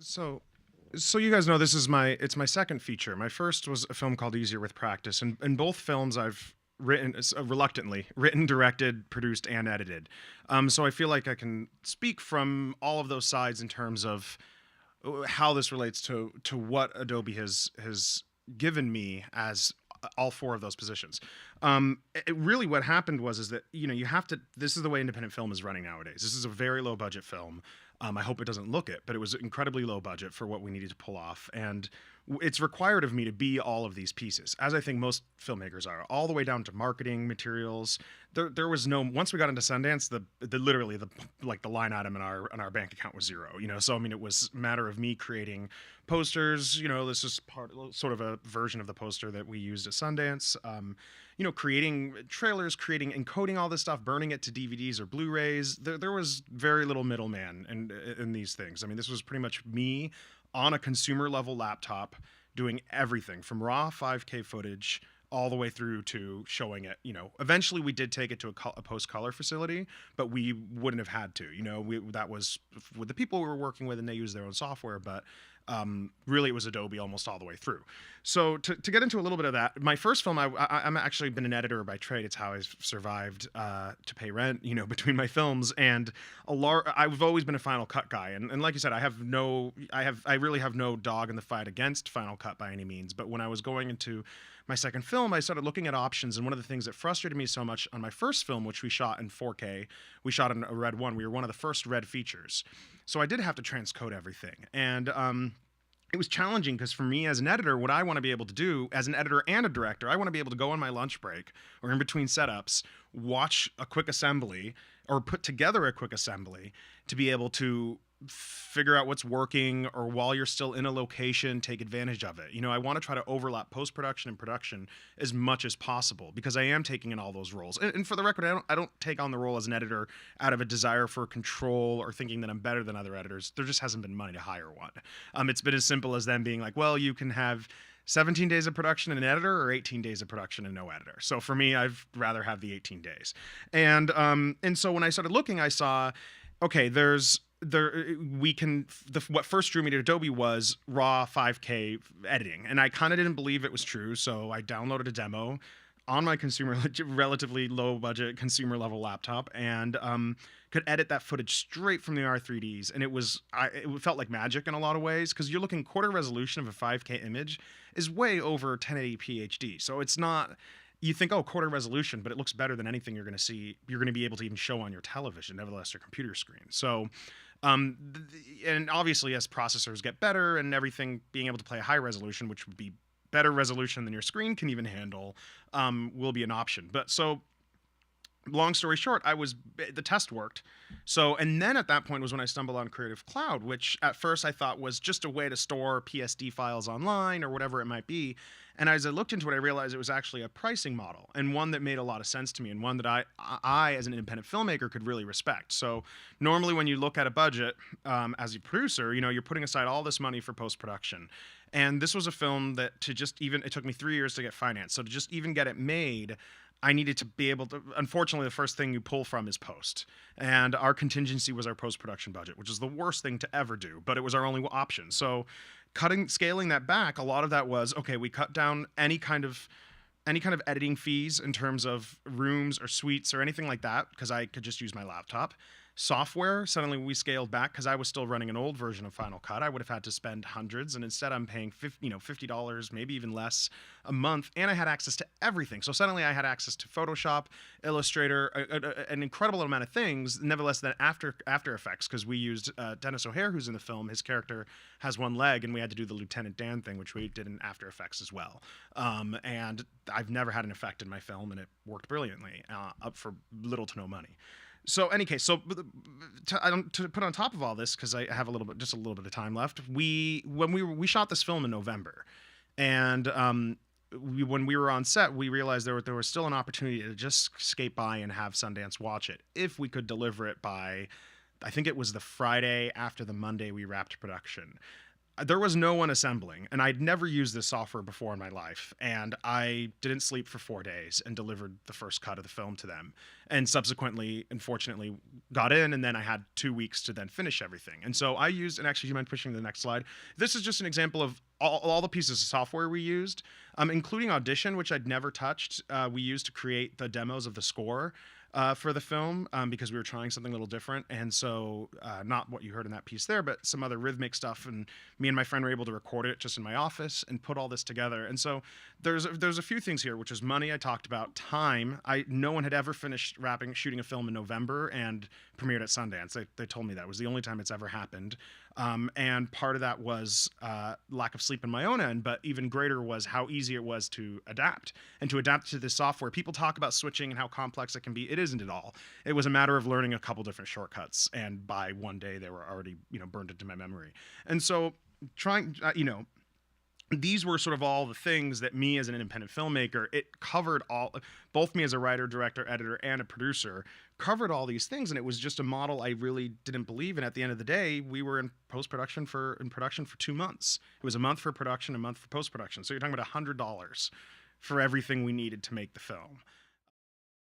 So, so you guys know this is it's my second feature. My first was a film called Easier with Practice, and in both films I've written reluctantly written, directed, produced, and edited. So I feel like I can speak from all of those sides in terms of how this relates to what Adobe has given me as all four of those positions. Really, what happened was is that you have to. This is the way independent film is running nowadays. This is a very low budget film. I hope it doesn't look it, but it was incredibly low budget for what we needed to pull off, and it's required of me to be all of these pieces, as I think most filmmakers are, all the way down to marketing materials. There was no once we got into Sundance, the literally the like the line item in our bank account was zero. So I mean, it was a matter of me creating posters. This is sort of a version of the poster that we used at Sundance. Creating trailers, creating encoding all this stuff, burning it to DVDs or Blu-rays. There was very little middleman in these things. I mean, this was pretty much me on a consumer level laptop doing everything from raw 5K footage all the way through to showing it. Eventually we did take it to a post color facility, but we wouldn't have had to. That was with the people we were working with, and they used their own software. But really, it was Adobe almost all the way through. So to get into a little bit of that, my first film, I'm actually been an editor by trade. It's how I've survived to pay rent, between my films. And I've always been a Final Cut guy, and like you said, I really have no dog in the fight against Final Cut by any means. But when I was going into my second film, I started looking at options, and one of the things that frustrated me so much on my first film, which we shot in 4K, we shot in a Red 1. We were one of the first Red features, so I did have to transcode everything, and it was challenging because for me as an editor, what I want to be able to do as an editor and a director, I want to be able to go on my lunch break or in between setups, watch a quick assembly or put together a quick assembly to be able to figure out what's working, or while you're still in a location, take advantage of it. I want to try to overlap post-production and production as much as possible because I am taking in all those roles. And for the record, I don't take on the role as an editor out of a desire for control or thinking that I'm better than other editors. There just hasn't been money to hire one. It's been as simple as them being like, well, you can have 17 days of production and an editor, or 18 days of production and no editor. So for me, I'd rather have the 18 days. And so when I started looking, I saw, okay, what first drew me to Adobe was raw 5K editing, and I kind of didn't believe it was true, so I downloaded a demo on my relatively low budget consumer level laptop, and could edit that footage straight from the R3Ds, and it felt like magic in a lot of ways, because you're looking quarter resolution of a 5K image is way over 1080p HD, so it's not. You think, oh, quarter resolution, but it looks better than anything you're going to see. You're going to be able to even show on your television, nevertheless, your computer screen. So, and obviously, as processors get better and everything, being able to play a high resolution, which would be better resolution than your screen can even handle, will be an option. But so, long story short, the test worked. So, and then at that point was when I stumbled on Creative Cloud, which at first I thought was just a way to store PSD files online or whatever it might be. And as I looked into it, I realized it was actually a pricing model, and one that made a lot of sense to me, and one that I as an independent filmmaker could really respect. So normally when you look at a budget as a producer, you're putting aside all this money for post-production. And this was a film that it took me 3 years to get financed. So to just even get it made, I needed to be able to, unfortunately, the first thing you pull from is post. And our contingency was our post-production budget, which is the worst thing to ever do, but it was our only option. So scaling that back, a lot of that was, okay, we cut down any kind of editing fees in terms of rooms or suites or anything like that, because I could just use my laptop. Software, suddenly we scaled back because I was still running an old version of Final Cut. I would have had to spend hundreds, and instead I'm paying $50, maybe even less a month, and I had access to everything. So suddenly I had access to Photoshop, Illustrator, an incredible amount of things. Nevertheless, then After Effects, because we used Dennis O'Hare, who's in the film. His character has one leg, and we had to do the Lieutenant Dan thing, which we did in After Effects as well. And I've never had an effect in my film, and it worked brilliantly, up for little to no money. So, any case, to put on top of all this, because I have just a little bit of time left. We shot this film in November, and when we were on set, we realized there was still an opportunity to just skate by and have Sundance watch it if we could deliver it by, I think it was the Friday after the Monday we wrapped production. there was no one assembling, and I'd never used this software before in my life, and I didn't sleep for 4 days and delivered the first cut of the film to them, and subsequently, unfortunately, got in, and then I had 2 weeks to then finish everything. And so I used, and actually, you mind pushing to the next slide? This is just an example of all the pieces of software we used, including Audition, which I'd never touched. We used to create the demos of the score for the film, because we were trying something a little different. And so not what you heard in that piece there, but some other rhythmic stuff. And me and my friend were able to record it just in my office and put all this together. And so there's a few things here, which is money. I talked about time. No one had ever finished shooting a film in November and premiered at Sundance. They told me that was the only time it's ever happened. And part of that was lack of sleep in my own end, but even greater was how easy it was to adapt to this software. People talk about switching and how complex it can be. It isn't at all. It was a matter of learning a couple different shortcuts, and by one day they were already burned into my memory. And so trying these were sort of all the things that me as an independent filmmaker, it covered all, both me as a writer, director, editor, and a producer, covered all these things. And it was just a model I really didn't believe in. At the end of the day, we were in production for 2 months. It was a month for production, a month for post-production. So you're talking about $100 for everything we needed to make the film.